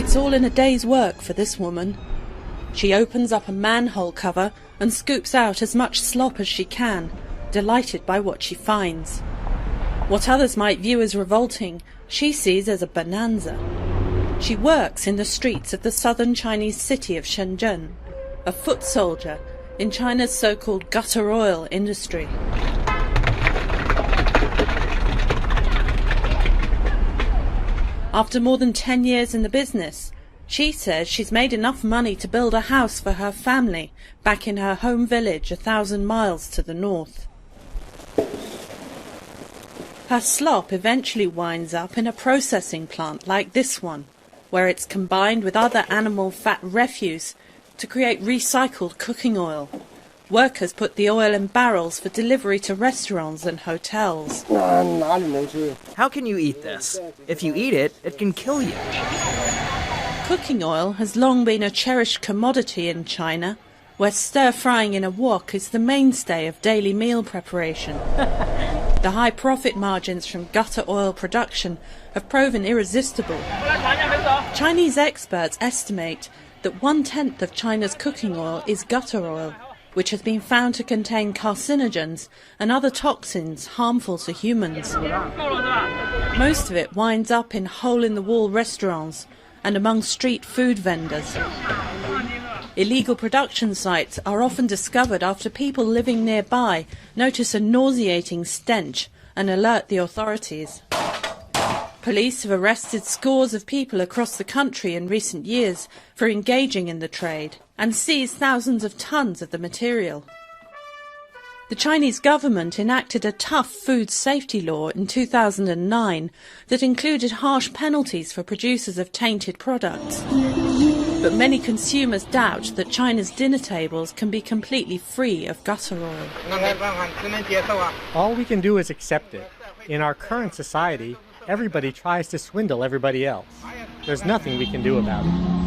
It's all in a day's work for this woman. She opens up a manhole cover and scoops out as much slop as she can, delighted by what she finds. What others might view as revolting, she sees as a bonanza. She works in the streets of the southern Chinese city of Shenzhen, a foot soldier in China's so-called gutter oil industry. After more than 10 years in the business, she says she's made enough money to build a house for her family back in her home village 1,000 miles to the north. Her slop eventually winds up in a processing plant like this one, where it's combined with other animal fat refuse to create recycled cooking oil. Workers put the oil in barrels for delivery to restaurants and hotels. How can you eat this? If you eat it, it can kill you. Cooking oil has long been a cherished commodity in China, where stir-frying in a wok is the mainstay of daily meal preparation. The high profit margins from gutter oil production have proven irresistible. Chinese experts estimate that 1/10 of China's cooking oil is gutter oil, which has been found to contain carcinogens and other toxins harmful to humans. Most of it winds up in hole-in-the-wall restaurants and among street food vendors. Illegal production sites are often discovered after people living nearby notice a nauseating stench and alert the authorities. Police have arrested scores of people across the country in recent years for engaging in the trade and seized thousands of tons of the material. The Chinese government enacted a tough food safety law in 2009 that included harsh penalties for producers of tainted products. But many consumers doubt that China's dinner tables can be completely free of gutter oil. All we can do is accept it. In our current society, everybody tries to swindle everybody else. There's nothing we can do about it.